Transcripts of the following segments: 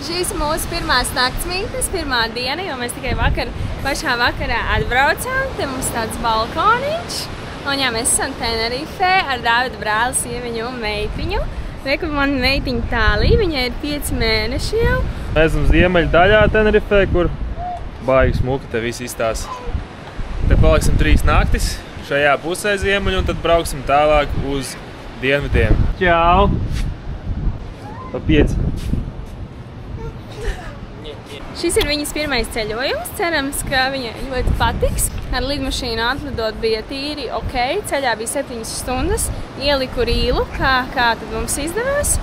Šīs ir mūsu pirmās naktsmītnes, pirmā diena, jo mēs tikai pašā vakarā atbraucām. Te mums tāds balkoniņš. Un jā, mēs esam Tenerifē ar Dāvida brāli, sieviņu un meitiņu. Reku, man meitiņa Tālija, viņai ir 5 mēneši jau. Mēs esam ziemeļu daļā Tenerifē, kur baigi smuki te viss izstās. Te paliksim 3 naktis šajā pusē ziemeļu un tad brauksim tālāk uz dienvidiem. Čau! Pa 5. Šis ir viņas pirmais ceļojums. Cerams, ka viņai ļoti patiks. Ar lidmašīnu atlidot bija tīri ok. Ceļā bija 7 stundas. Ieliku rīlu, kā tad mums izdevās.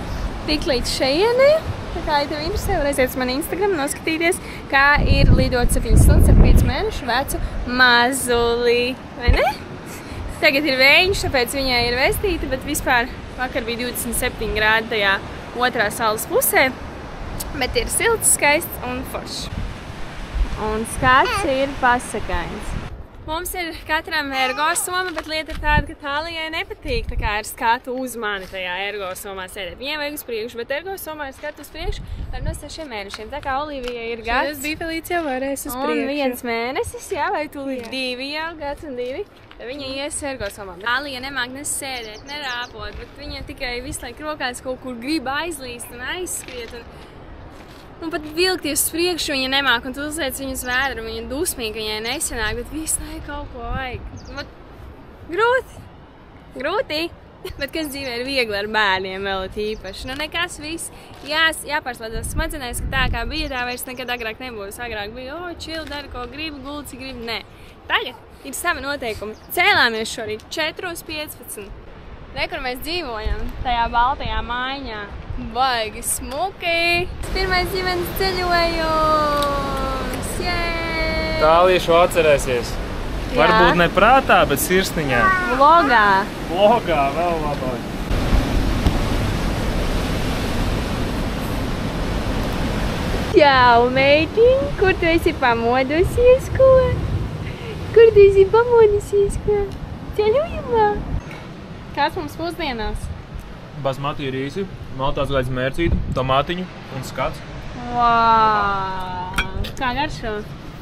Tik līdz šejienē. Tā kā, ja tev interesē, var aiziet uz mani Instagram noskatīties, kā ir lidot 7 stundas ar 5 mēnešu vecu mazuli. Vai ne? Tagad ir vējiņš, tāpēc viņai ir vestīta, bet vispār vakar bija 27 grādi tajā otrā saules pusē. Bet ir silts, skaists un foršs. Un skats ir pasakains. Mums ir katram ergosoma, bet lieta ir tāda, ka Tālijai nepatīk tā kā ar skatu uz mani tajā ergosomā sēdēt. Viņai vajag uz priekšu, bet ergosomā ir skatu uz priekšu ar no 6 mēnešiem. Tā kā Olivijai ir gads. Es biju līdz jau varēs uz priekšu. Un 1 mēnesis, jā, vai tūlīt 2 jau, gads un 2. Viņa ies ergosomā. Tālija nemāk ne sēdēt, ne rāpot, bet viņa tikai visu laiku rokās kaut kur grib aizlīst un aizskriet. Un pat vilkties uz priekšu viņa nemāk, un tu uzliec viņu uz vēdru, viņa dusmīga, viņai nesanāk, bet visu laiku kaut ko vajag. Grūti, bet kas dzīvē ir viegli ar bērniem vēl īpaši. Nu nekas viss jāpārslēdzas smadzenēs, ka tā kā bija, tā vairs nekad agrāk nebūs. Agrāk bija, chill, dari, ko gribi, gulci gribi, nē. Tagad ir savi noteikumi. Cēlāmies šorīt 4:15. Re, kur mēs dzīvojam, tajā baltajā mājiņā. Baigi smuki! Pirmais ģimenes ceļojums! Jēj! Tālija šo atcerēsies. Varbūt ne prātā, bet sirsniņā. Vlogā. Vlogā vēl labāk. Čau, meitiņ! Kur tu esi pamodusies, ko? Kur tu esi pamodusies, ko? Ceļojumā? Kāds mums pusdienās? Basmati rīsi, maltās gaļas mērcīti, tomātiņu un skats. Vau! Kā garšo?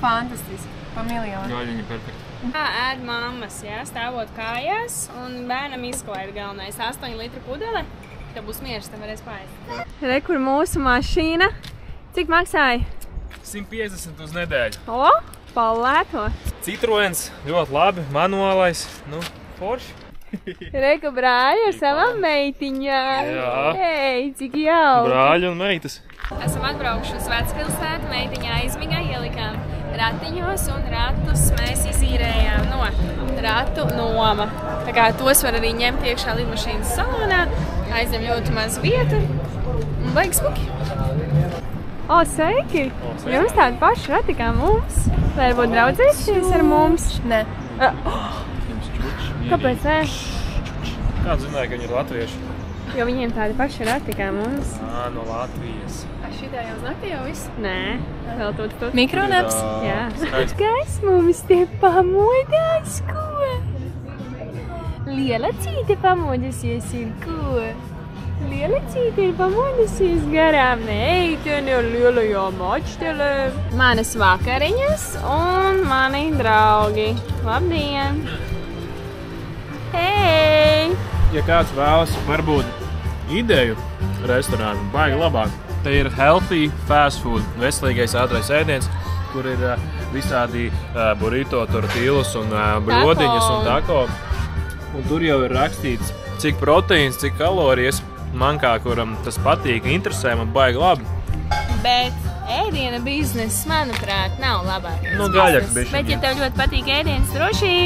Fantastiski. Pa miljonu. Gaļiņa perfekta. Kā ēd mammas, jā, stāvot kājās, un bērnam izklā ir galvenais 8 litru pudele. Tev būs mieres, tev varēs paēst. Re, kur mūsu mašīna. Cik maksāja? 150 uz nedēļu. O, palēto. Citroens, ļoti labi, manuālais, nu, forši. Reku brāļi ar savām meitiņām. Jā. Ei, cik jauki. Brāļi un meitas. Esam atbraukuši uz vecpilsētu, meitiņā aizmigā ielikām ratiņos un ratus mēs izīrējām no ratu noma. Tā kā tos var arī ņemt iekšā lidmašīnas salonā, aizņem ļoti maz vietu un baigi smuki. O, sveiki! Jums tādi paši rati kā mums. Varbūt draudzēsies ar mums? Nē. Kāpēc nē? Kāds zināja, ka viņi ir latvieši? Jo viņiem tādi paši rati kā mums. No Latvijas. Šitā jau uz naktī jau viss? Nē, vēl tot. Mikronaps? Jā. Kas mums te pamodās, ko? Liela cīte pamodusies ir, ko? Liela cīte ir pamodusies garām meiteni ar lielajām ačtelēm. Manas vakariņas un mani draugi. Labdien! Hei! Ja kāds vēlas varbūt ideju restorānu, baigi labāk. Te ir healthy fast food, veselīgais ātrais ēdiens, kur ir visādi burrito, tortillas un brodiņas un tako. Un tur jau ir rakstīts, cik proteīns, cik kalorijas. Man kā, kuram tas patīk, interesē, man baigi labi. Bet ēdiena bizness, manuprāt, nav labākais. Nu, gaļaks bišķiņ. Bet, ja tev ļoti patīk ēdienas, droši.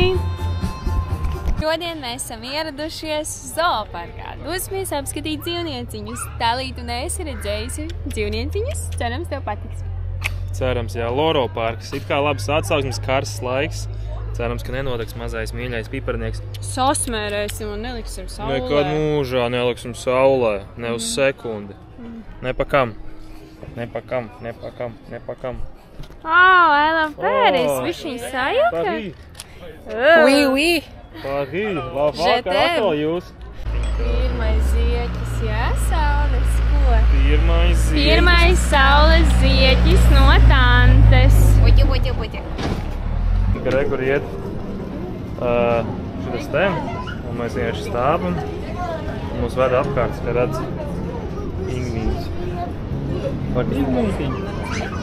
Šodien mēs esam ieradušies zooparkā. Dosimies apskatīt dzīvnieciņus. Tālīt, tu neesi redzējusi dzīvnieciņus? Cerams, tev patiks. Cerams, jā, Loro parks. It kā labs atsauksmes, karsts laiks. Cerams, ka nenotiks mazais mīļais piparnieks. Sasmērēsim un neliksim saulē. Nekad mūžā neliksim saulē, ne uz sekundi. Nepakam. Ēlam Pēris, višķiņ sajūta? Oui. Paris, labāk atkal jūs. Pirmais zieķis, jā, saules, ko? Pirmais zieķis. Pirmais saule ka rekur iet šitas te, un mēs vienkārši stāvam, un mūs veda apkārt, kā redz Ingvīns.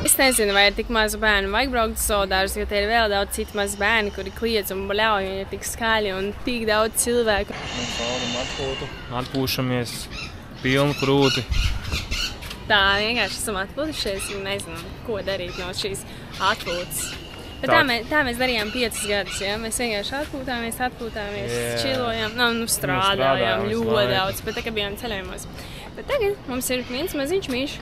Es nezinu, vai ir tik mazu bērnu vajag braukt uz zoodārzu, jo te ir vēl daudz citu mazu bērni, kuri kliedz un bļauj, un ir tik skaļi un tik daudz cilvēku. Mēs baudam atpūtu, atpūšamies, pilnu krūti. Tā vienkārši esam atpūtušies un nezinu, ko darīt no šīs atpūtas. Bet tā mēs darījām 5 gadus, ja? Mēs vienkārši atpūtāmies, čilojām, strādājām ļoti daudz, bet tagad bijām ceļojumos. Bet tagad mums ir viens maziņš mīš,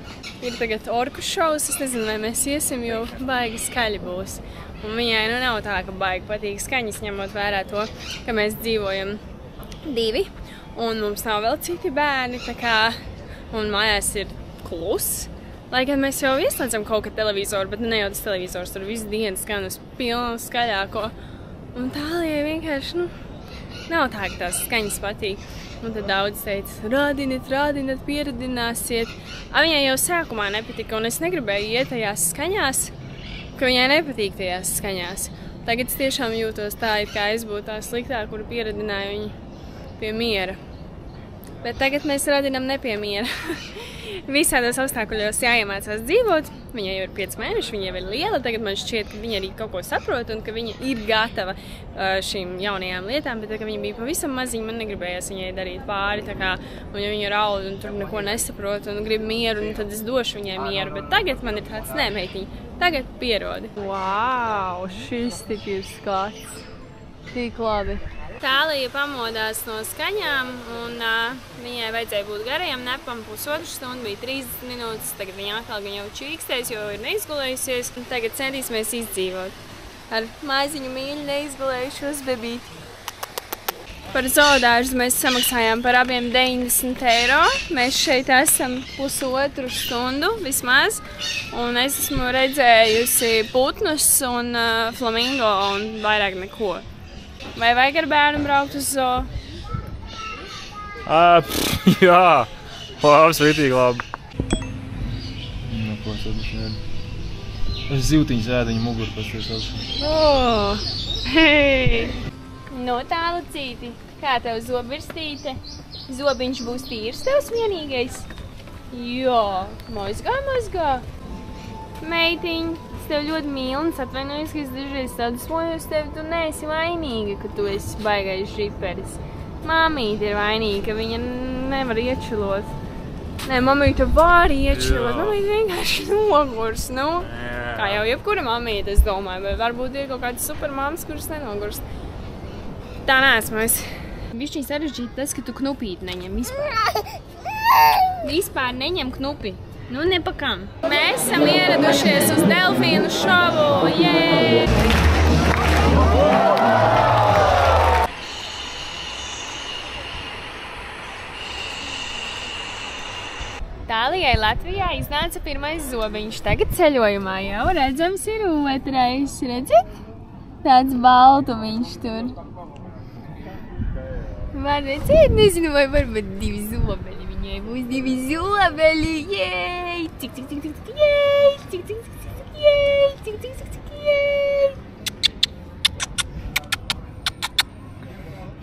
ir tagad orku šovs, es nezinu, vai mēs iesim, jo baigi skaļi būs. Un viņai nav tā, ka baigi patīk skaņas, ņemot vērā to, ka mēs dzīvojam 2, un mums nav vēl citi bērni, tā kā, un mājās ir klus. Lai gan mēs jau ieslēdzam kaut kā televizoru, bet ne jau tas televizors, tur visu dienu skan uz pilnu skaļāko. Un Tālijai vienkārši, nav tā, ka tās skaņas patīk. Un tad daudz teica, rādiniet, pieradināsiet. Viņai jau sākumā nepatika, un es negribēju iet tajās skaņās, ka viņai nepatīk tajās skaņās. Tagad es tiešām jūtos tā, it kā es būtu tā sliktā, kuru pieradināju viņu pie miera. Bet tagad mēs radinam nepie miera. Visādos apstākļos jāiemācās dzīvot. Viņa jau ir 5 mēneši, viņa jau ir liela. Tagad man šķiet, ka viņa arī kaut ko saprot un ka viņa ir gatava šīm jaunajām lietām. Bet, kad viņa bija pavisam maziņa, man negribējās viņai darīt pāri. Tā kā, un ja viņa raud un tur neko nesaprot un grib mieru, un tad es došu viņai mieru. Bet tagad man ir tāds, nē, meitiņa, tagad pierodi. Wow, šis tik ir skats. Tik labi. Tālija pamodās no skaņām, un viņai vajadzēja būt garajam nepam 1,5 stundu, bija 30 minūtes. Tagad viņa atkal jau čīkstēs, jo ir neizgulējusies. Tagad centīsimies izdzīvot ar māziņu mīļu neizgulējušos bebīti. Par zoodārzu mēs samaksājām par abiem 90 eiro. Mēs šeit esam 1,5 stundu vismaz, un es esmu redzējusi putnus un flamingo un vairāk neko. Vai vajag ar bērnu braukt uz zoo? Jā, svētīgi labi. Ko es atbildēju? Es zivtiņas ēdiņu muguru pasties. Hei! No tā, Lucīti, kā tev zobvirstīte? Zobiņš būs tīrs tevs vienīgais? Jā, mazgā. Meitiņ, es tev ļoti mīlu un atvainojos, ka es dažreiz sadusmojos tevi, tu neesi vainīga, ka tu esi baigais žiperis. Mamīte ir vainīga, ka viņa nevar iečilot. Nē, mamīte var iečilot, mamīte vienkārši nogurs, Kā jau jebkura mamīte, es domāju, vai varbūt ir kaut kāds supermams, kuras nenogurst. Tā neesmu es. Bišķiņ sarežģīti tas, ka tu knupīt neņem vispār. Vispār neņem knupi. Nepakam. Mēs esam ieradušies uz delfīnu šovu. Jē! Tālijai Latvijā iznāca pirmais zobiņš. Tagad ceļojumā jau redzams ir otrais. Redzat? Tāds baltumiņš tur. Var redzēt? Nezinu, vai varbūt 2 zobeļi. Viņai būs 2 zobeļi. Jej! Cik, jej! Cik, jej! Cik, jej!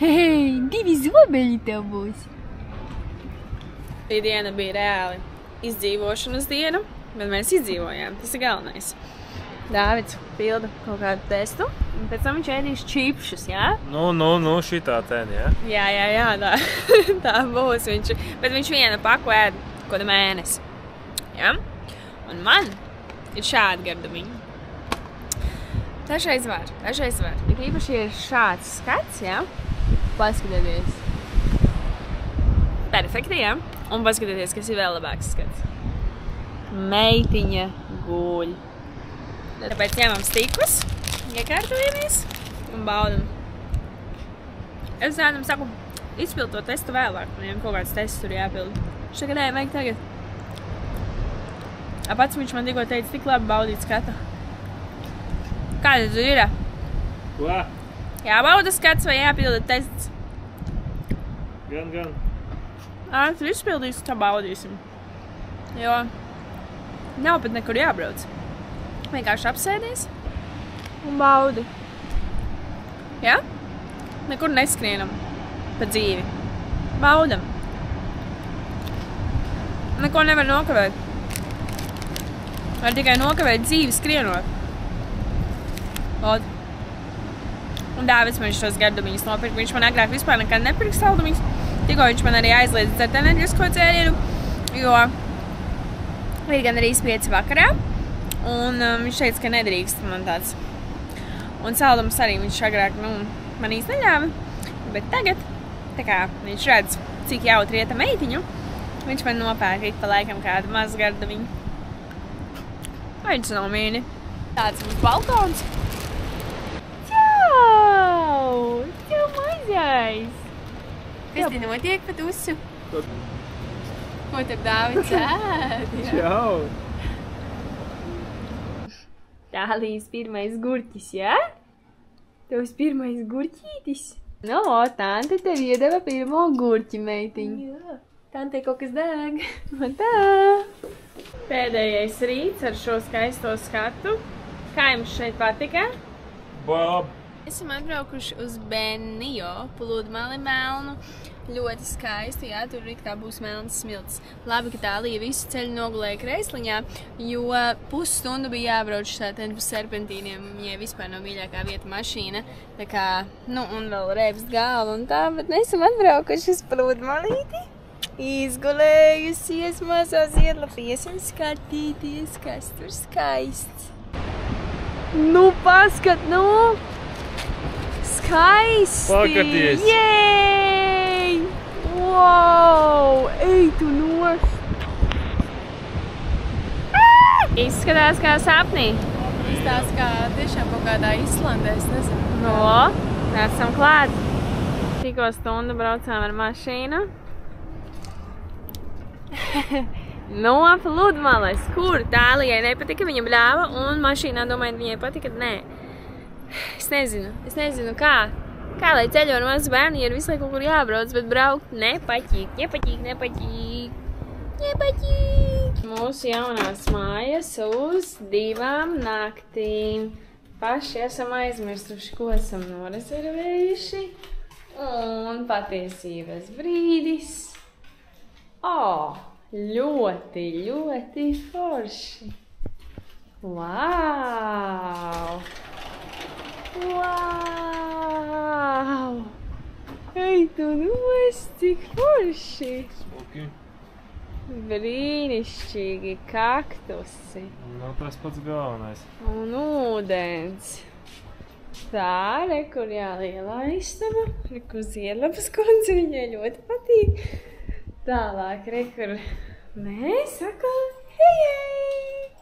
Hei, 2 zobeļi tev būs. Šī diena bija reāli izdzīvošanas diena, bet mēs izdzīvojām. Tas ir galvenais. Dāvids pilda kaut kādu testu, un pēc tam viņš ēdīs čipšus, jā? Šitā ten, jā? Jā, tā būs viņš. Bet viņš viena paku ēd kādu mēnesi, jā? Un man ir šādi gardumiņi. Dažreiz var. Ir īpaši ir šāds skats, jā? Paskatieties. Perfekti, jā? Un paskatieties, kas ir vēl labāks skats. Meitiņa guļ. Tāpēc ņemam stiklus, iekārtojamies un baudam. Es zādam saku, izpild to testu vēlāk, man kaut kāds tests tur jāpild. Viņš tagad vajag tagad. Pats viņš man tikko teica, tik labi baudīt skatu. Kāda tu ir? Ko? Jābauda skats vai jāpilda tests? Gan. Tu izpildīsi, tā baudīsim. Jo nav pat nekur jābrauc. Vienkārši apsēdies un baudi. Ja? Nekur neskrienam pa dzīvi. Baudam. Neko nevar nokavēt. Var tikai nokavēt dzīvi skrienot. Lod. Un Dāvids man šos gardumiņus nopirka. Viņš man agrāk vispār nekad nepirka saldumiņus. Tikko viņš man arī aizliedz dzert enerģisko dzērienu, jo ir gan arī 5 vakarā. Un viņš teica, ka nedrīkst man tāds. Un saldumus arī viņš agrāk, man īsti neļāva. Bet tagad, tā kā viņš redz, cik jautri ieta meitiņu, viņš man nopērk ik pa laikam kādu mazu gardumiņu. Vai viņš nav mīni? Tāds mums balkons. Čau! Čau mazais! Kas te notiek pa tusu? Ko tev Dāvids ēd? Čau! Tālīs pirmais gurķis, jā? Tavs pirmais gurķītis? No, tante tev iedeva pirmo gurķi, meitiņu. Jā, tante kaut kas dēg. Man tā. Pēdējais rīts ar šo skaisto skatu. Kā jums šeit patika? Bob! Esam atbraukuši uz Benio, pludmali melnu. Ļoti skaisti, jā, tur riktā būs melnas smiltis. Labi, ka Tālija visu ceļu nogulēja kreisliņā, jo pusstundu bija jābrauc šādi pa serpentīniem. Viņai vispār nav mīļākā vieta mašīna. Tā kā, un vēl reibst galva un tā, bet esam atbraukuši uz pludmalīti. Izgulējusies mazā ziedlapīs un skatīties, kas tur skaists. Nu, paskat, Skaisti! Pakaties! Jej! Wow! Ej, tu nost! Izskatās kā sapnī. Izstās kā tiešām kaut kādā Islandē, es nezinu. No, esam klāt. Tikko stundu braucām ar mašīnu. No pludmales. Kur? Tālijai nepatika, viņa bļāva, un mašīnā domāju, viņai patika, nē. Es nezinu kā. Kā lai ceļo ar mazu bērnu, ja ir visu laiku kaut kur jābrauc, bet braukt nepatīk. Mūsu jaunās mājas uz 2 naktīm. Paši esam aizmirsuši, ko esam norezervējuši. Un patiesības brīdis. Ļoti, ļoti forši. Wow! Ej, tu nost, cik forši! Smuki. Brīnišķīgi kaktusi. Nav tas pats galvenais. Un ūdens. Tā, kur lielā istaba. Kur Ziedlapas kundze, viņai ļoti patīk. Tālāk, kur mēs sakām hei!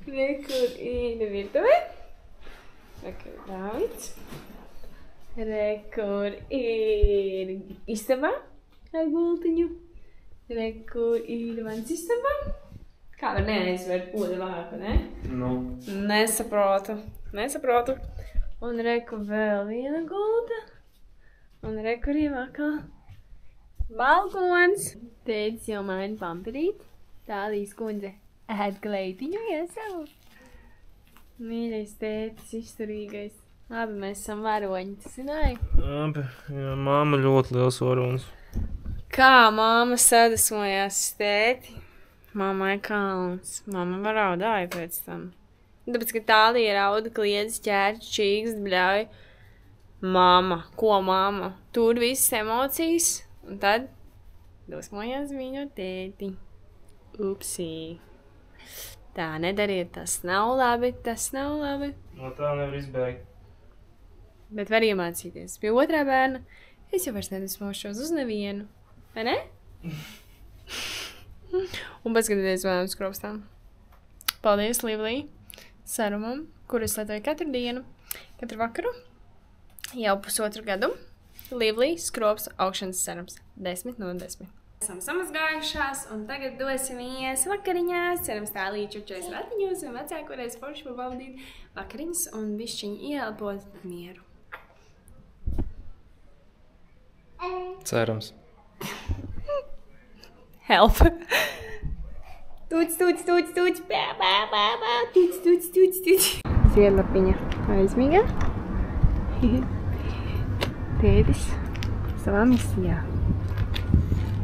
Kur ir virtuvē. Kur Dāvids. Kur ir istaba ar gultiņu. Kur ir mans istaba. Kā var neaizvērt poda vāku, ne? Nesaprotu. Un kur vēl viena gulta. Un kur ir vakal balkons. Tētis jau maina pamperīt. Tālijas kundze ēd kleitiņu iesavu. Mīļais tētis, izturīgais. Labi, mēs esam varoņi, tu zināji? Labi, jā, mamma ļoti liels varonis. Kā mamma sadusmojās tēti? Mammai kalns. Mamma var raudāja pēc tam. Tāpēc, ka Tālija rauda, kliedz, ķērķi, čīkst, bļauj. Mamma, ko mamma? Tur visas emocijas, un tad dusmojās viņu tēti. Upsī. Tā nedariet, tas nav labi. No tā nevar izbēgt. Bet var iemācīties. Pie otrā bērna es jau vairs nedusmošos uz nevienu. Vai ne? Un paskatieties vēl uz kropstām. Paldies Livlī sarumam, kur es lietoju katru dienu, katru vakaru. Jau 1,5 gadu. Livlī skrops augšanas sarums. 10 no 10. Esam samazgājušās, un tagad dosimies vakariņās. Cerams, Tālija čučojas ratiņos, un vecāku reiz forši pavadīt vakariņas un bišķiņu ieelpot mieru. Cerams. Help! Tuc! Tuc! Ziedlapiņa aizmiga. tētis savā misijā.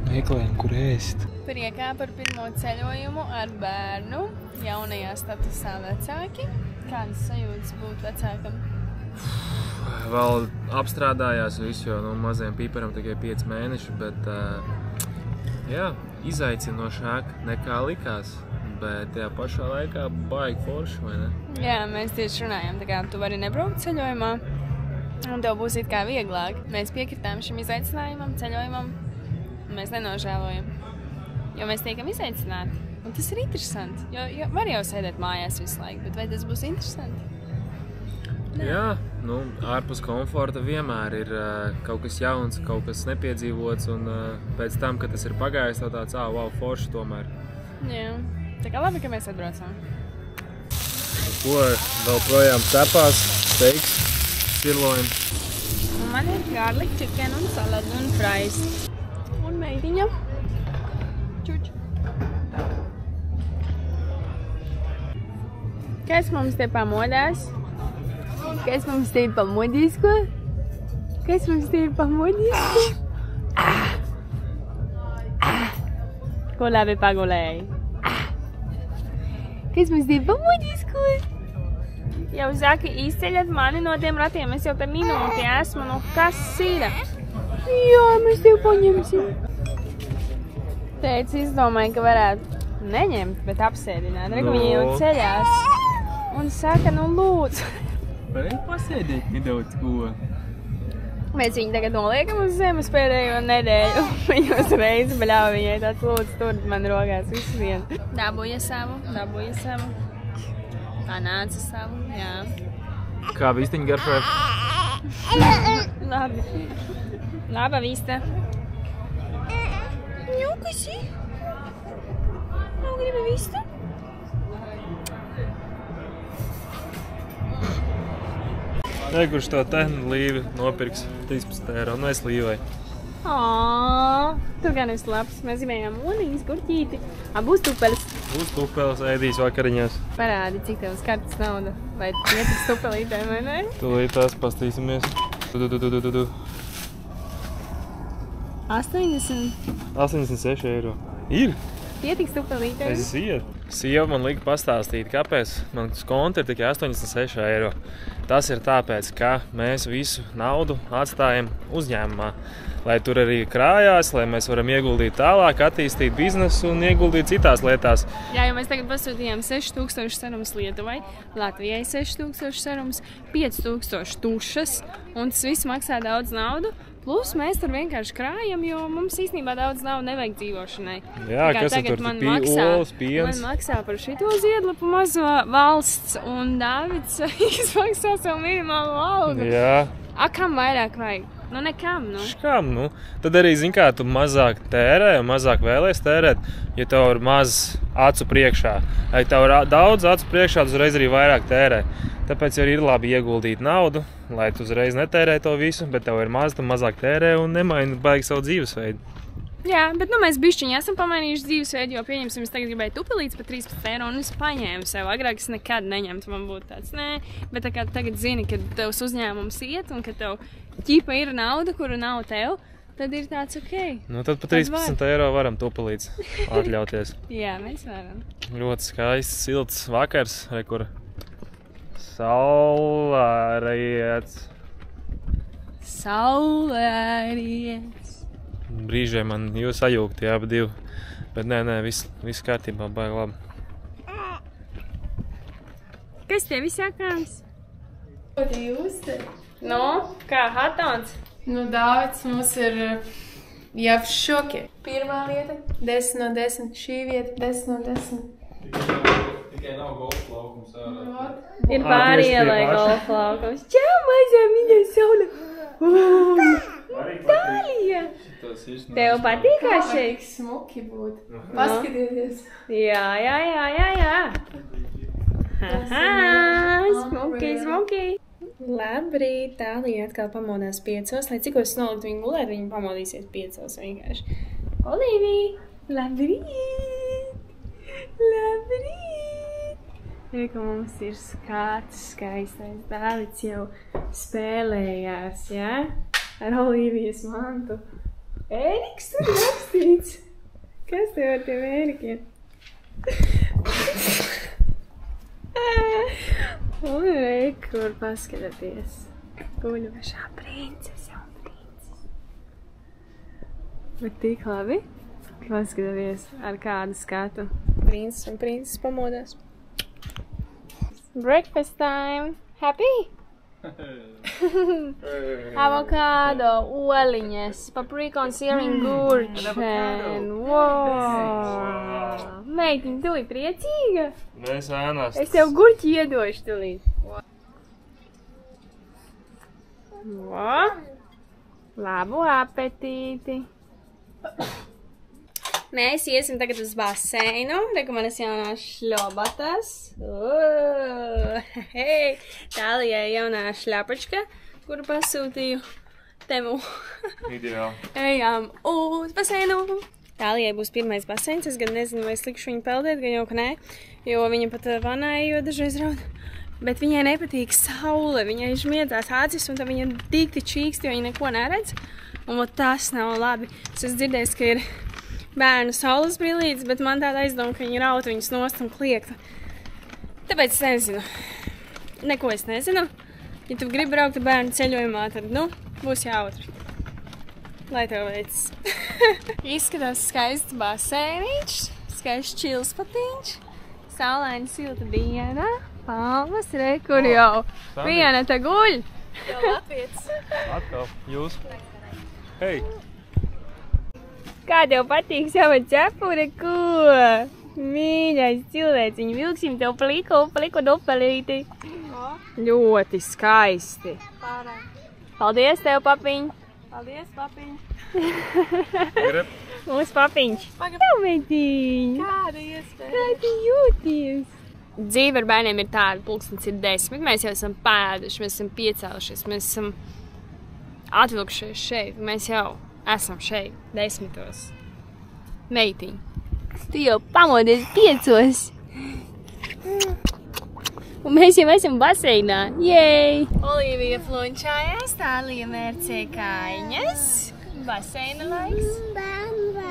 Meklējam, kur ēst. Priekā par pirmo ceļojumu ar bērnu, jaunajā statusā vecāki. Kādas sajūtas būt vecākam? Vēl apstrādājās visu, jo mazajam pīparam tikai 5 mēneši, bet jā, izaicinošāk nekā likās. Bet tajā pašā laikā baigi forši, vai ne? Jā, mēs tieši runājam, tā kā tu vari nebraukt ceļojumā, un tev būs it kā vieglāk. Mēs piekritām šim izaicinājumam, ceļojumam, un mēs nenožēlojam, jo mēs tiekam izaicināti. Un tas ir interesanti, jo var jau sēdēt mājās visu laiku, bet vai tas būs interesanti? Nē. Jā, ārpus komforta vienmēr ir kaut kas jauns, kaut kas nepiedzīvots, un pēc tam, kad tas ir pagājis, tev tāds, wow, forši tomēr. Jā. Tā kā labi, ka mēs atbraucām. Ko vēl projām cepās, steiks, sirloin. Un man ir garlic chicken un salad un fries. Un meitiņa. Čuč. Kas mums te pamodās? Kas mums te ir pamodījis, ko? Kas mums te ir pamodījis, ko? Ko labi pagulēji? Kas mums te ir pamodījis, ko? Jau Zaki, izceļat mani no tiem ratiem, es jau te minūti esmu, kas ir? Jā, mēs tev paņemsim. Teicis, izdomāju, ka varētu neņemt, bet apsēdināt. Reku, viņa jau ceļās. Un saka, lūdzu. Varēja pasēdēt nedaudz, ko? Mēs viņu tagad noliekam uz zemes pēdējo nedēļu. Viņa uzreiz bļauj, viņai tāds lūdzu tur man rokās visu dienu. Dabūja savu. Panāca savu, jā. Kā vistiņa garšoja? Labi. Laba vista. Ņukasi. Nav gribi vistu? Kurš to te līvi nopirks 13 eiro, es līvai. Tur gan esi labs. Mēs gribējām oniņas, gurķīti. Būs tupelis. Būs tupelis, ēdīs vakariņās. Parādi, cik tev skartas nauda. Vai ietiks tupelītēm, vai ne? Tūlīt tās pastīsimies. 86 eiro. Ir? Ietiks tupelītēm? Es iet. Sieva man lika pastāstīt, kāpēc man konta ir tikai 86 eiro. Tas ir tāpēc, ka mēs visu naudu atstājam uzņēmumā. Lai tur arī krājās, lai mēs varam ieguldīt tālāk, attīstīt biznesu un ieguldīt citās lietās. Jā, jo mēs tagad pasūtījām 6000 sarumas Lietuvai, Latvijai 6000 sarumas, 5000 tušas, un tas viss maksā daudz naudu. Plus mēs tur vienkārši krājam, jo mums īstenībā daudz naudu nevajag dzīvošanai. Jā, kas tur olas, piens? Man maksā par šito ziedlapu mazo valsts, un Dāvids maksā savu minimālo algu. Jā. Kam vairāk vajag? Nekam, Škam, Tad arī, zin kā, tu mazāk tērē un mazāk vēlies tērēt, ja tev ir maz acu priekšā. Ja tev ir daudz acu priekšā, tu uzreiz arī vairāk tērē. Tāpēc arī ir labi ieguldīt naudu, lai tu uzreiz netērē to visu, bet tev ir maz, tu mazāk tērē un nemaini baigi savu dzīvesveidu. Jā, bet mēs bišķiņi esam pamainījuši dzīvesveidu, jo pieņemsim, es tagad gribēju tupelītes par 13 eiro un es paņēmu sev. Agrāk es nekad neņemtu, man būtu tāds, nē, bet tā kā tagad zini, ka tevs uzņēmums iet un ka tev ķipa ir nauda, kuru nav tev, tad ir tāds ok. Tad par 13 eiro varam tupelītes atļauties. Jā, mēs varam. Ļoti skaists, silts vakars, kur saulēriets. Saulēriets. Brīžiem man jūs sajūgti, abi divi. Bet nē, viss kārtībā, baigi labi. Kas tev visākāms? Ko te jūs te? Kā Hatons? Dāvids mums ir jau v šoki. Pirmā vieta 10 no 10, šī vieta 10 no 10. Tikai nav golfa laukums ārā. Ir pārielai golfa laukums. Čau, mazā viņa saule! Tālija! Tev patīk kā šeiks? Smuki būt. Paskatieties. Jā. Smuki. Labrīt, Tālija atkal pamodās 5. Lai cikos nolikt viņu gulēt, viņa pamodīsies 5 vienkārši. Olivija! Labrīt! Ka mums ir skats skaistais. Dāvids jau spēlējās, jā? ar Olīvijas mantu. Ēriks tur rakstīts. Kas tev ar tiem ērikiem? Un rekur paskatāties. Guļošā princese un princis. Bet tik labi. Paskatāties ar kādu skatu. Princis un princis pamodās. Breakfast time. Happy? Avokado, oliņas, paprika un sieriņu gurčen. Wow! Meitiņ, tu ir priecīga? Mēs ēnās. Es tev gurķi iedošu tulīt. Wow! Labu apetīti! Mēs iesim tagad uz baseinu. Reku manas jaunās šļobatas. Hei! Tālijai jaunā šļapačka, kuru pasūtīju Temu. Ideāli. Ejam uz baseinu. Tālijai būs pirmais baseins. Es gan nezinu, vai es likšu viņu peldēt, gan jau, ka nē. Jo viņa pat vanāja, jo dažreiz raud. Bet viņai nepatīk saule. Viņai žmiedzās acis, un tad viņa tikti čīkst, jo viņa neko neredz. Un tas nav labi. Es esmu dzirdējis, ka ir bērnu saules brīlītes, bet man tāda aizdoma, ka viņi raut viņus nost un kliegtu. Tāpēc es nezinu. Neko es nezinu. Ja tu gribi braukt ar bērnu ceļojumā, tad, būs jāutri. Lai tev veicas. Izskatās skaists basēniņš, skaists čilspatiņš, saulaina silta diena, palmas, kur jau viena te guļ. Jau latvietis. Atkal, jūs. Hei! Kā tev patīk sava cepure, ko? Mīļais cilvēciņ, vilksim tev pliku dupelīti. Ļoti skaisti. Pārāk. Paldies tev, papiņ. Paldies, papiņ. Grib? Mūsu papiņš. Tev, meitiņ. Kāda iespēja? Kā tu jūties? Dzīve ar bērniem ir tāda, pulkstens ir 10. Mēs jau esam pēduši, mēs esam piecēlušies, mēs esam atvilkušies šeit. Mēs jau esam šeit 10. Meitiņ, tu jau pamodies 5. Un mēs jau esam baseinā. Jej! Olīvija flunčājās, Tālija mērcē kājiņas. Baseina laiks.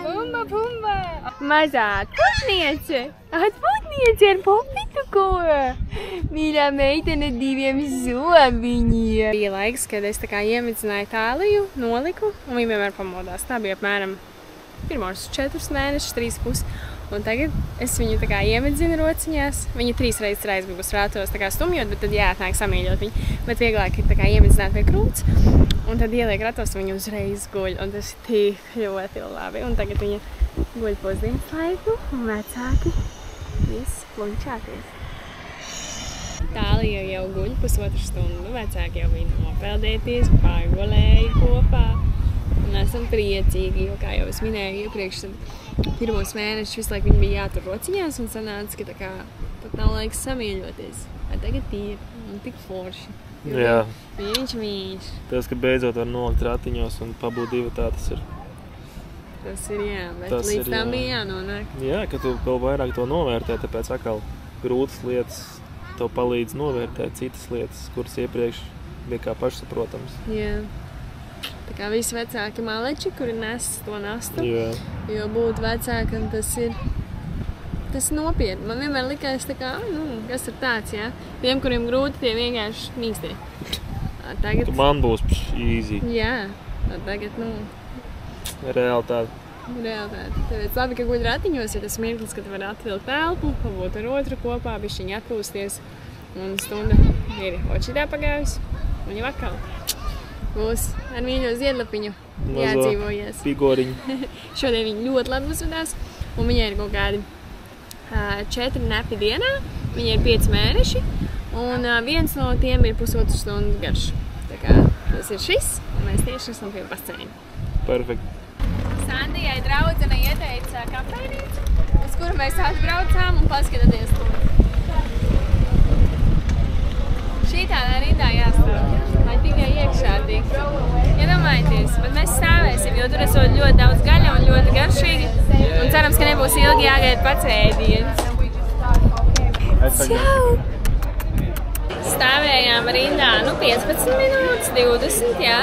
Bumba, bumba! Mazā atpūtniece! Atpūtniece ar popitu ko! Mīļā meitene 2 zobiņiem! Bija laiks, kad es tā kā iemidzināju Tāliju, noliku, un viņa vienmēr pamodās. Tā bija apmēram pirmos 4 mēnešus, 3,5. Un tagad es viņu tā kā iemidzinu rociņās. Viņa 3 reizes ir aizbīgus rātos tā kā stumjot, bet tad jāatnāk samīļot viņu. Bet vieglāk ir tā kā iemidzināt pie krūts. Un tad ieliek ratos, un viņa uzreiz guļ. Un tas ir tik ļoti labi. Un tagad viņa guļ pusdienas laiku, un vecāki viss plunčāties. Tālija jau guļ 1,5 stundu. Vecāki jau bija nopeldēties, pārgulēja kopā. Un esam priecīgi, jo, kā jau es minēju iepriekš, tad pirmos mēnešus visu laiku viņi bija jātur rociņās un sanāca, ka tā kā pat nav laiks samīļoties. Bet tagad ir un tik forši. Jā. Viņš. Tas, ka beidzot var nolikt ratiņos un pabūt divatā, tas ir. Tas ir jā, bet Tas līdz ir, tam jā. bija jānonāk. Jā, ka tu vēl vairāk to novērtē, tāpēc atkal grūtas lietas tev palīdz novērtēt citas lietas, kuras iepriekš bija kā pašsaprotams. Jā. Tā kā visi vecāki maleči, kuri nes to nastu. Jā. Jo būt vecākam tas ir nopietni. Man vienmēr likās tā kā, kas ir tāds, jā. Tiem, kuriem grūti, tie vienkārši mīkstie. Tagad... Tu man būs easy. Jā. Tagad, Realitāte. Tāpēc labi, ka guļ ratiņos, ja tas mirklis, kad var atvilkt elpu, pabūt ar otru kopā, bišķiņi atpūsties. Un stunda ir očitā pagājusi. Un jau atkal. Būs ar mīļo ziedlapiņu jādzīvojies. Figoriņu. Šodien viņa ļoti labi uzvedās, un viņai ir kaut kādi 4 nepi dienā, viņai ir 5 mēneši, un viens no tiem ir 1,5 stundu garš. Tā kā tas ir šis, un mēs tieši esam pie baseina. Perfekt. Sandijai draudzene ieteica kafejnīcu, uz kuru mēs atbraucām un paskatāties to. Šī tādā rindā jāstāv, lai tikai iekšā tik. Iedomājieties, bet mēs stāvēsim, jo tur esot ļoti daudz gaļa un ļoti garšīgi. Un cerams, ka nebūs ilgi jāgaida pats ēdiens. Čau! Stāvējām rindā, 15 minūtes, 20, jā.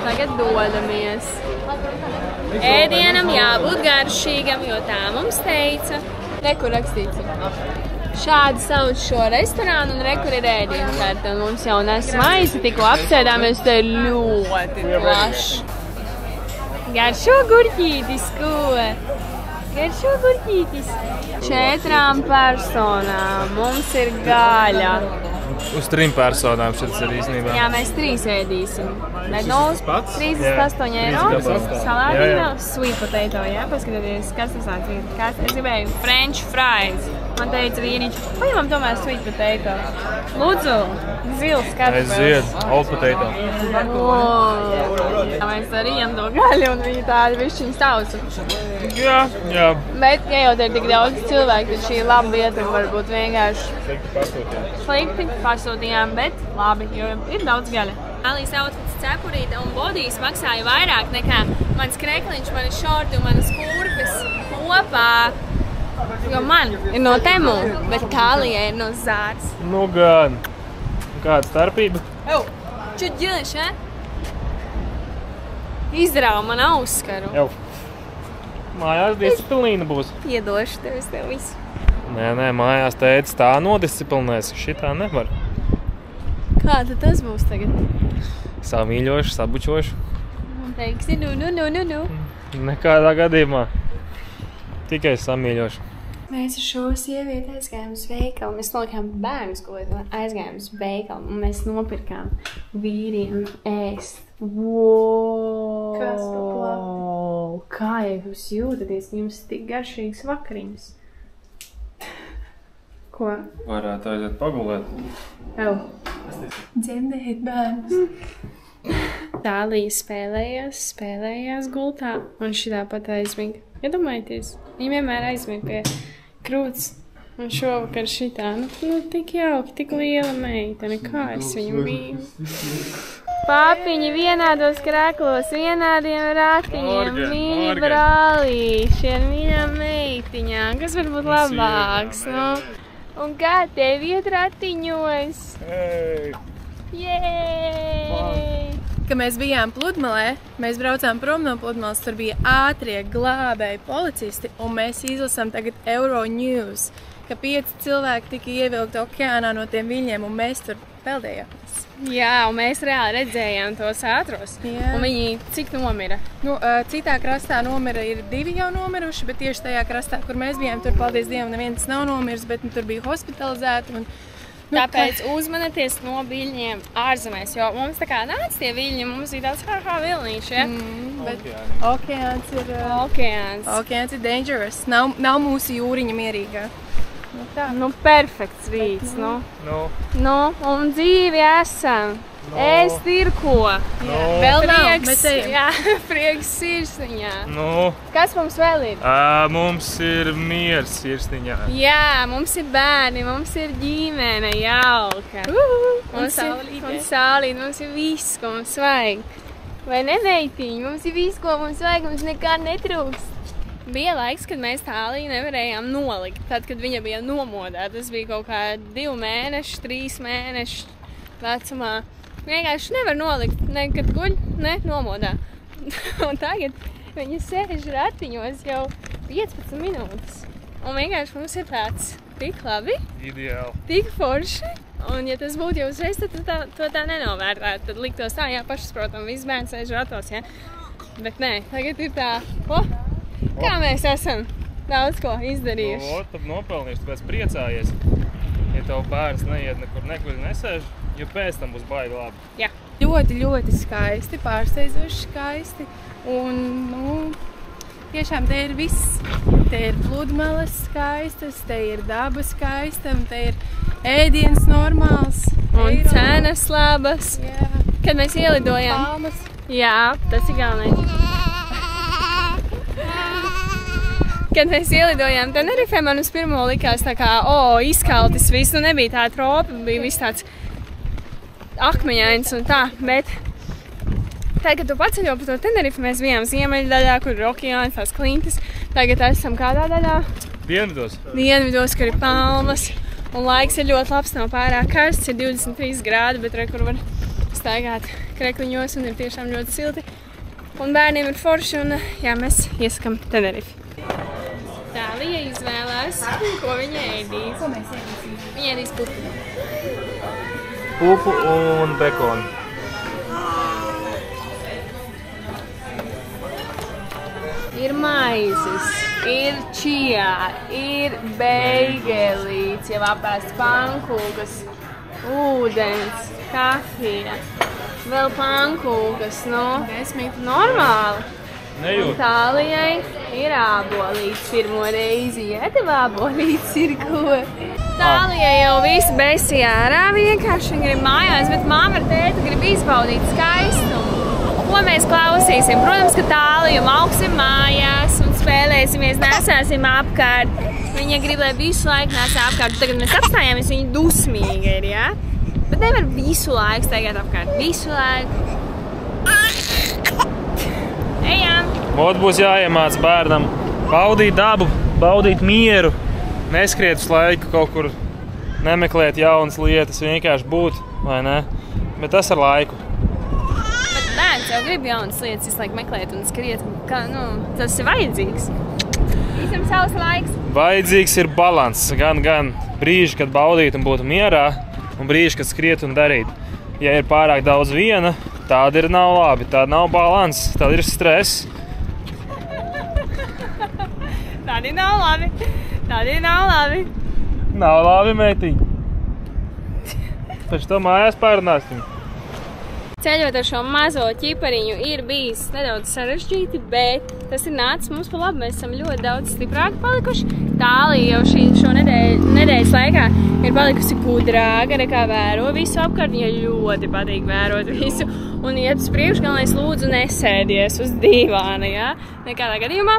Tagad dodamies. Ēdienam jābūt garšīgam, jo tā mums teica. Rekur rakstīts. Šādi sauc šo restorānu un rekur ir ēdienkarte. Mums jau nes maizi, tikko apsēdāmies, te ir ļoti plašs. Garšo gurķītis, ko? Garšo gurķītis. 4 personām mums ir gaļa. Uz 3 personām šis ir īstenībā. Jā, mēs 3 ēdīsim. Bet 38 eiro. Salātīna, sweet potato, jā? Paskatieties, kas tas nāc ir. Es gribēju French fries. Man teica vīniņš, paņemam tomēr sweet potato. Lūdzu, zils kartupeļs. Aiziet, old potato. Mēs arī ejam to gaļu un viņa tādi višķiņu sausu. Jā. Bet, ja jau te ir tik daudz cilvēku, tad šī ir laba vieta un varbūt vienkārši slikti pasūtījām, bet labi, jo ir daudz gaļa. Alijas outfits cepurīte un bodijas maksāja vairāk nekā mans krekliņš, mani šorti un manas kurpes kopā. Jo man ir no Temu, bet Kālijai ir no Zāras. Nu gan. Kāda starpība? Čut ģiliš, ja? Izrāva man auskaru. Jau. Mājās disciplīna būs. Iedošu tev visu. Nē, mājās tētis tā nodisciplinēs. Šitā nevar. Kā tad tas būs tagad? Samīļoši, sabučoši. Man teiksi, nu. Nekādā gadījumā. Tikai samīļoši. Mēs ar šo sievieti aizgājām uz veikalu. Mēs nolikām bērnu skolēt un aizgājām uz veikalu. Un mēs nopirkām vīriem ēst. Wow! Kas pa plati? Kā jūs jūtaties? Jums ir tik garšīgs vakariņas. Ko? Varētu aiziet pagulēt. Dzemdēt bērnus. Tālija spēlējās gultā un šitā pat aizmiga. Iedomājieties, viņa vienmēr aizmiga pie krūts. Un šovakar šitā, tik jauki, tik liela meitene, kā es viņu mīlu. Papiņi vienādos krāklos, vienādiem ratiņiem, mīļi brālīši ar mīļām meitiņām, kas var būt labāks, Un kā tev iet ratiņos? Jēj! Kad mēs bijām Pludmalē, mēs braucām prom no Pludmales, tur bija ātrie glābēji policisti, un mēs izlasām tagad Euronews, ka 5 cilvēki tika ievilkti okeānā no tiem viļņiem, un mēs tur peldējāmies. Jā, un mēs reāli redzējām tos ātros. Jā. Un viņi cik nomira? Citā krastā nomira ir 2 jau nomiruši, bet tieši tajā krastā, kur mēs bijām, tur, paldies Dievam, neviens nav nomirs, bet tur bija hospitalizēti. Tāpēc uzmanieties no viļņiem ārzemēs, jo mums tā kā nāca tie viļņi, mums bija tāds vilnīši, ja? Bet okeāns ir... Okeāns ir dangerous. Nav mūsu jūriņa mierīgā. Perfekts rīts, un dzīvi esam. Ēst ir ko. Vēl nav, mēs ejam. Jā, prieks sirsniņā. Kas mums vēl ir? Mums ir miers sirsniņā. Jā, mums ir bērni, mums ir ģimene jauka. Un saulīt, mums ir viss, ko mums vajag. Vai ne, meitiņi? Mums ir viss, ko mums vajag, mums nekā netrūkst. Bija laiks, kad mēs Tāliju nevarējām nolikt. Tad, kad viņa bija nomodā, tas bija kaut kā 2 mēneši, 3 mēneši vecumā. Vienkārši nevar nolikt, nekad guļ, ne nomodā. Un tagad viņa sēž ratiņos jau 15 minūtes. Un vienkārši mums ir tāds tik labi, ideāli, tik forši. Un ja tas būtu jau uzreiz, tad to tā nenovērtētu. Tad liktos tā, jā, pašas, protams, viss bērns sēž ratos, jā. Bet nē, tagad ir tā, kā mēs esam daudz ko izdarījuši. Tad nopelnījuši, tāpēc priecājies. Ja tev bērns neiet nekur neguļ nesēž, jo pēc tam būs baigi labi. Jā. Ļoti, ļoti skaisti, pārsteidzoši skaisti. Un, tiešām te ir viss. Te ir Pludmales skaistas, te ir daba skaista, un te ir ēdiens normāls. Un cenas labas. Jā. Kad mēs ielidojām. Palmas. Jā, tas ir galvenais. Kad mēs ielidojām Tenerifē, man uz pirmo likās tā kā, izkaltis viss, nebija tā tropa, bija viss tāds akmeņains un tā, bet tagad, kad tu paceļo pa to Tenerifi, mēs bijām ziemeļdaļā, kur ir okeāns, tās klintis, tagad esam kādā daļā? Dienvidos. Dienvidos, kur ir palmas, Un laiks ir ļoti labs, nav pārāk karsts, ir 23 grādi, bet re, kur var staigāt krekliņos un ir tiešām ļoti silti. Un bērniem ir forši un jā, mēs iesakam Tenerifi. Tālija izvēlās, ko viņa ēdīs. Ko mēs ēdīsim? Viņa ēdīs pupu. Pupu un bekonu. Ir maizes, ir čijā, ir beigelīts, jau apēsts pankūkas, ūdens, kafija, vēl pankūkas, nu, normāli. Nejūt. Tālijai ir ābolīts pirmo reizi, ja tev ābolīts ir ko. Tālijai jau visu besi ārā vienkārši, viņa grib mājās, bet māma ar tēti grib izbaudīt skaistumu. Ko mēs klausīsim? Protams, ka Tāliju augsim mājās un spēlēsimies, nesāsim apkārt. Viņa grib, lai visu laiku nesā apkārt. Tagad mēs apstājāmies, viņa dusmīga ir, ja? Bet nevar visu laiku staigāt apkārt. Visu laiku. Ejam! Vot būs jāiemāc bērnam baudīt dabu, baudīt mieru, neskriet uz laiku kaut kur, nemeklēt jaunas lietas, vienkārši būt, vai ne? Bet tas ar laiku. Bērns jau grib jaunas lietas visu laiku meklēt un skriet, ka, tas ir vajadzīgs. Visam savs laiks. Vajadzīgs ir balans, gan brīži, kad baudīt un būt mierā, un brīži, kad skriet un darīt. Ja ir pārāk daudz viena, tāda ir nav labi, tāda nav balans, tāda ir stress. Tādi nav labi. Nav labi, meitiņ. Taču to mājās pārunāsim. Ceļot ar šo mazo ķipariņu ir bijis nedaudz sarežģīti, bet tas ir nācis mums pa labi. Mēs esam ļoti daudz stiprāki palikuši. Tālija jau šo nedēļas laikā ir palikusi gudrāka, nekā vēro visu apkārt. Viņai ļoti patīk vērot visu un iet uz priekšu, galvenais lūdzu nesēdies uz dīvāna, ja? Nekādā gadījumā.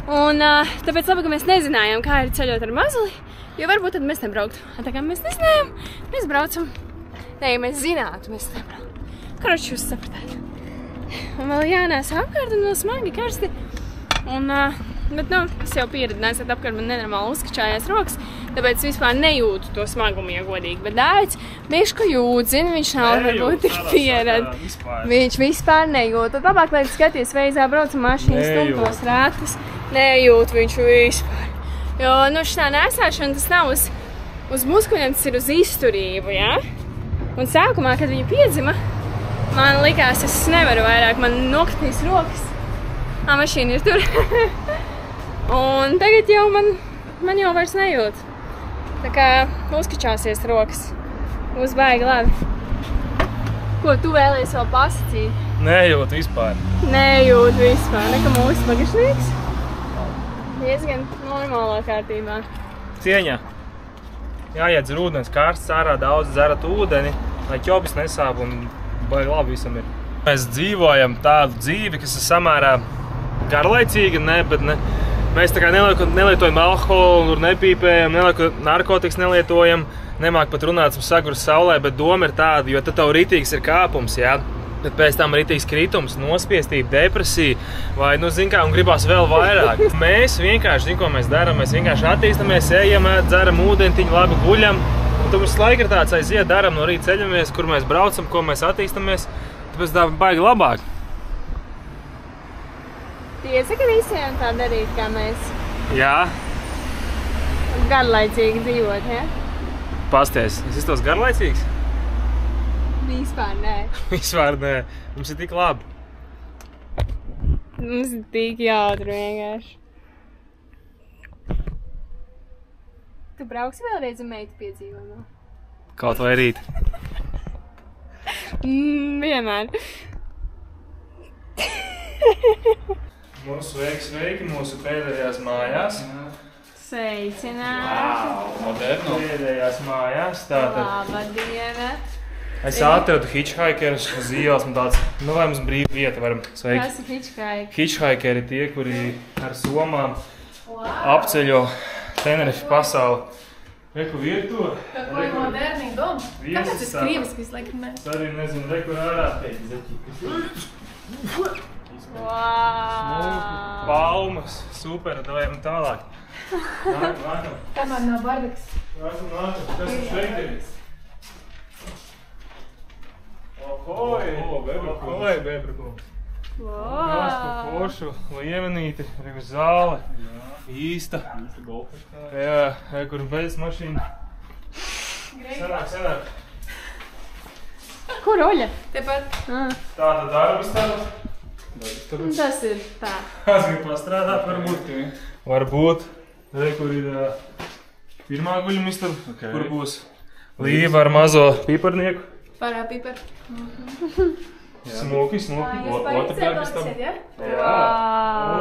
Un tāpēc labi, ka mēs nezinājām, kā ir ceļot ar mazuli, jo varbūt tad mēs nebrauktu. Tā kā mēs nezinājām, mēs braucam. Nē, ja mēs zinātu, mēs nebrauktu. Karoči, jūs sapratāt. Un vēl jānēsā apkārt un vēl smagi karsti. Bet, es jau pieredināju, ka apkārt man nenormāli uzkačājās rokas, tāpēc vispār nejūtu to smagumu, ja godīgi. Bet Dāvids bišķi jūt, zini, viņš nav varbūt tik pieredz. Viņš vispār nejūt. Tad labāk, lai skaties veizā braucam mašīnas stumtos ratus. Nejūt viņš vispār. Jo, šitā nēsāšana tas nav uz muskuļiem, tas ir uz izturību, ja? Un sākumā, kad viņa piedzima, man likās, es nevaru vairāk, man nokritīs rokas. Mašīna ir tur. Un tagad jau man jau vairs nejūt. Tā kā uzkačāsies rokas. Būs baigi labi. Ko tu vēlies vēl pasacīt? Nejūt vispār. Nejūt vispār. Nekā mūsu bagažnieks. Diezgan normālā kārtībā. Cieņā. Jāiedzer ūdens karsts, ārā daudz dzerat ūdeni, lai ķobis nesāp un baigi labi visam ir. Mēs dzīvojam tādu dzīvi, kas ir samērā garlaicīga, bet mēs tā kā nelietojam alkoholu, nepīpējam, narkotikas nelietojam, nemāk pat runāt sagurs saulē, bet doma ir tāda, jo tad tev ritīgs ir kāpums, jā. Bet pēc tam ritīgs kritums, nospiestība, depresija, vai, un gribās vēl vairāk. Mēs vienkārši, ko mēs darām, mēs vienkārši attīstamies, ejam, dzeram ūdentiņu, labi guļam, un tad mums laika ir tāds aiziet, daram no rīta ceļamies, kur mēs braucam, ko mēs attīstamies, tāpēc tā baigi labāk. Tiesa, ka visiem tā darīt, kā mēs. Jā. Garlaicīgi dzīvot, ja? Pasties, es esmu tos garlaicīgs? Vispār nē. Vispār nē. Mums ir tik labi. Mums ir tik jautri vienkārši. Tu brauksi vēlreiz un meitu piedzīvojumu? Kaut vai rīt. Vienmēr. Sveiki mūsu pēdējās mājās. Sveicināti. Moderno. Pēdējās mājās. Labadiena. Es atradu hitchhikerus uz ielas, man tāds, vai mums brīva vieta varam. Sveiki. Kas ir hitchhikeri? Hitchhikeri tie, kuri ar somām apceļo Tenerifi pasauli. Reku virtuve. Какой модерный дом. Как это скривски, visu laiku mēs? Es arī nezinu, reku ārā teikt, zeķi. Wow. Palmas, super, dojam tālāk. Nākam. Kamēr nav bardaks. Nākam. Kas ir šeit ir? Ohoj, bebrakungs. Kas pa košu, lievenīti, reku zāle. Īsta. Jā, kur bez mašīna. Sanāk. Kur Oļa? Tepat. Tāda darbas tāda. Tas ir tā. Kāds grib pastrādāt, varbūt. Varbūt. Kur ir pirmā guļamistaba, kur būs Līva ar mazo piparnieku. Pārā pipar. Smuki. Otra darbistaba. Jā.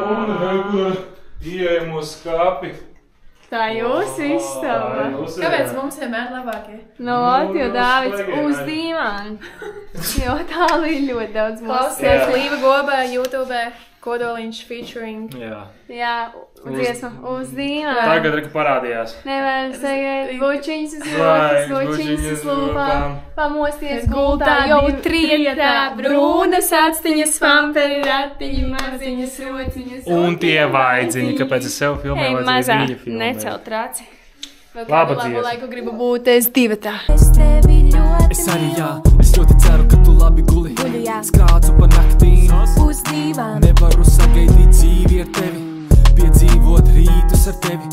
Un kur ieejamos skāpi. Tā jūsu istaba. Kāpēc mums vienmēr labākie? No, jo Dāvids uz dīvānu. Jo tālu ir ļoti daudz Klausies Līva Gobā, YouTube, Kodoliņš featuring. Jā, dziesma uz dīvānu. Tagad reku parādījās. Nevar sagaidīt bučiņas uz rokas, bučiņas uz lūpām. Pamosties gultā, jau trietā, brūnas atstiņas, vamperi ratiņi, maziņas rociņas. Un tie vaidziņi, kāpēc es sev filmēju, Hei, mazā, viņa filmē. necelt raci. Vēl Laba kādu labu dziesma. laiku gribu būt es divatā. Es arī jā, es ļoti ceru, ka tu labi guli. Skrācu pa naktīm, Uz dīvāna, nevaru sagaidīt dzīvi ar tevi. Piedzīvot rītus ar tevi,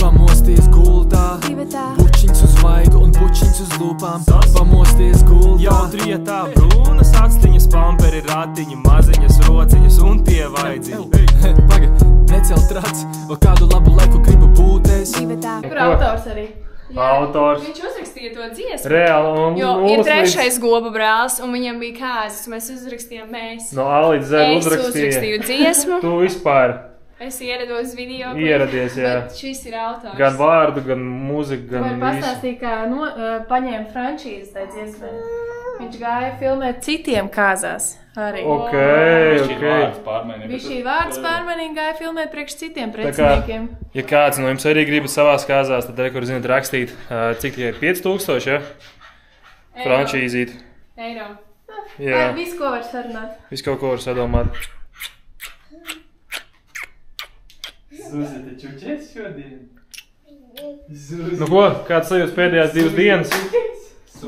pamosties gultā. divatā, Bučiņas uz vaigu un bučiņas uz lūpām. Pamosties gultā. Jau trietā brūnas atstiņas, pamperi ratiņi, maziņas rociņas un tie vaidziņi. Pagad, necelt raci, vēl kādu labu laiku gribu būt es. divatā, Kur autors arī? Autors. Viņš uzrakstīja to dziesmu. Reāli. Un Jo ir trešais Goba brālis, un viņam bija kāzas, mēs uzrakstījām mēs. No Alīdz Zēra Es uzrakstīja. uzrakstīju dziesmu, Tu vispār es ierados video. ieradies, jā. Bet šis ir autors. Gan vārdu, gan mūziku, Vai gan visu. pastāstīja, kā paņēma franšīzes tai dziesmai? Viņš gāja filmēt citiem kāzās arī. Ok. Viņš šī vārds pārmanīgi gāja filmēt priekš citiem preciniekiem. Ja kāds no jums arī grib savās kāzās, tad rekur zināt rakstīt, cik tikai 5000, ja? Franšīzīt. Eiro. Jā, Ar visu, ko var sarunāt. visu kaut ko var sadomāt. Nu ko, kāds sajūtas pēdējās 2 dienas?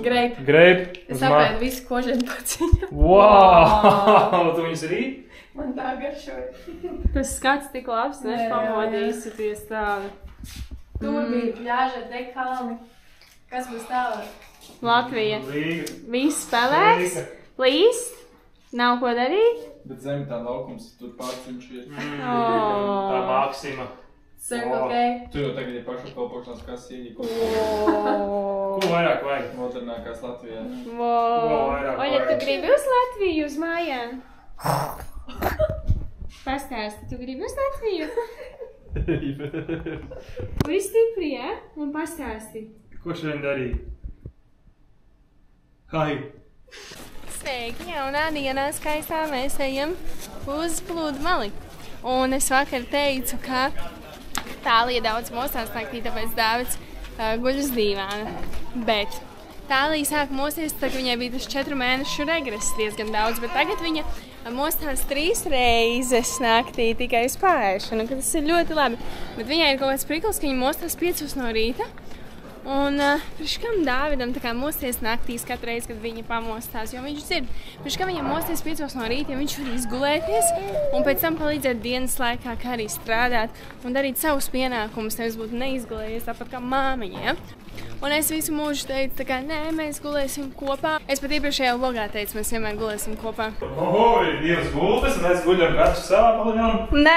Greip. Greip. Es apēdu visu koženu paciņu. Wow! Tu viņus arī? Man tā garšoja. Tas skats tik labs, ne? Jā, jā, jā. Pamodīsies tādu. Tur bija pļāža, te kalni. Kas būs tālāk? Latvija. Līga. Viss spēlēs. Līst. Nav ko darīt. Bet zemi tā laukums, tur pārcimš ir. Tā Maksima. Circle K. Tu jau tagad ir pašapkalpošanās kases ieņi, Ko vairāk vajag? modernākās Latvijā. vairāk Oļa, tu vajag. gribi uz Latviju, uz mājām? Pastāsti, tu gribi uz Latviju? Kur ir stipri, ja? Un pastāsti. Ko šodien darīt? Hai! Sveiki, jaunā dienā skaistā mēs ejam uz pludmali. Un es vakar teicu, ka Tālija daudz mostās naktī, tāpēc Dāvids guļ uz dīvāna. Bet Tālija sāka mosties, tad viņai bija tas 4 mēnešu regress diezgan daudz, bet tagad viņa mostās 3 reizes naktī tikai uz pārēšanu, ka tas ir ļoti labi. Bet viņai ir kaut kāds priklis, ka viņa mostās 5 no rīta. Un priekš kam Dāvidam tā kā mosties naktīs katru reizi, kad viņa pamostās, jo viņš dzird. Priekš kam viņam mosties 5 no rīta, ja viņš var izgulēties un pēc tam palīdzēt dienas laikā, kā arī strādāt un darīt savus pienākumus, nevis būt neizgulējies tāpat kā māmiņa, ja? Un es visu mūžu teicu, tā kā nē, mēs gulēsim kopā. Es pat iepriekšējā vlogā teicu, mēs vienmēr gulēsim kopā. Oho, ir 2 gultas, un mēs guļam katrs savā paviljonā. Nē,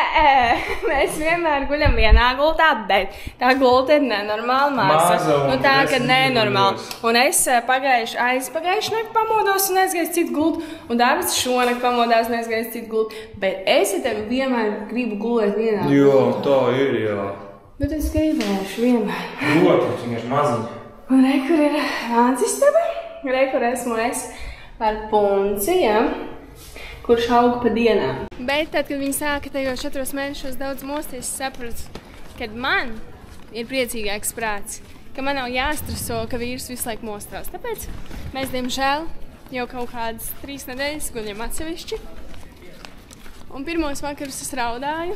mēs vienmēr guļam vienā gultā, bet tā gulta ir nenormāla Maza masa. un Nu tā, ka 10 nenormāla. guļos. Un es aizpagājuši nakti pamodos un aizgāju citu gultu, un Dāvids šonakt pamodās un aizgāju citu gultu. Bet es ar tevi vienmēr gribu gulēt vienā gultā. Tā ir, jā. Bet es gribēšu vienmēr. Protams, viņa ir maziņa. Un re, kur ir Āncistaba, re, kur esmu es ar punci, ja? Kurš aug pa dienām. Bet tad, kad viņi sāka tajos 4 mēnešos daudz mosties, es sapratu, ka man ir priecīgāks prāts, ka man nav jāstreso, ka vīrs visu laiku mostās. Tāpēc mēs, diemžēl, jau kaut kādas 3 nedēļas guļam atsevišķi. Un pirmos vakarus es raudāju,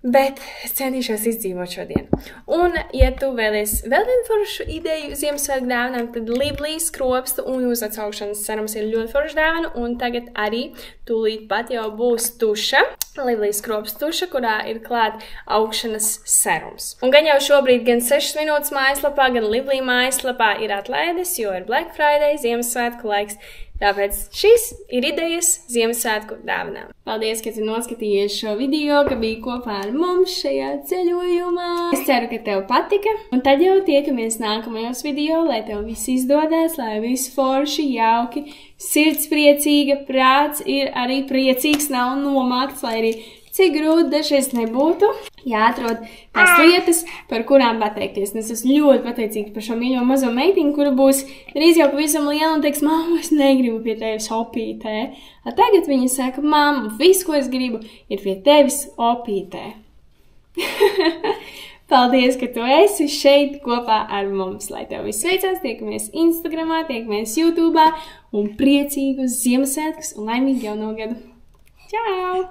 Bet es centīšos izdzīvot šodien. Un, ja tu vēlies vēl vienu foršu ideju Ziemassvētku dāvanām, tad Liblīs skropstu un uzatsaugšanas serums ir ļoti forša dāvana. Un tagad arī tūlīt pat jau būs tuša, Liblīs skropstu tuša, kurā ir klāt augšanas serums. Un gan jau šobrīd gan 6 minūtes mājaslapā, gan Liblī mājaslapā ir atlaides, jo ir Black Friday, Ziemassvētku laiks. Tāpēc šīs ir idejas Ziemassvētku dāvanām. Paldies, ka tu noskatījies šo video, ka biji kopā ar mums šajā ceļojumā. Es ceru, ka tev patika. Un tad jau tiekamies nākamajos video, lai tev viss izdodas, lai viss forši, jauki, sirds priecīga, prāts ir arī priecīgs, nav nomākts, lai arī cik grūti dažreiz nebūtu. Jāatrod tās lietas, par kurām pateikties. Es esmu ļoti pateicīga par šo mīļo mazo meitiņu, kura būs drīz jau pavisam liela un teiks, mamma, es negribu pie tevis opītē. Tagad viņa saka, mamma, viss, ko es gribu, ir pie tevis opītē. Paldies, ka tu esi šeit kopā ar mums. Lai tev viss veicās, tiekamies Instagramā, tiekamies YouTube'ā un priecīgus Ziemassvētkus un laimīgu jauno gadu. Čau!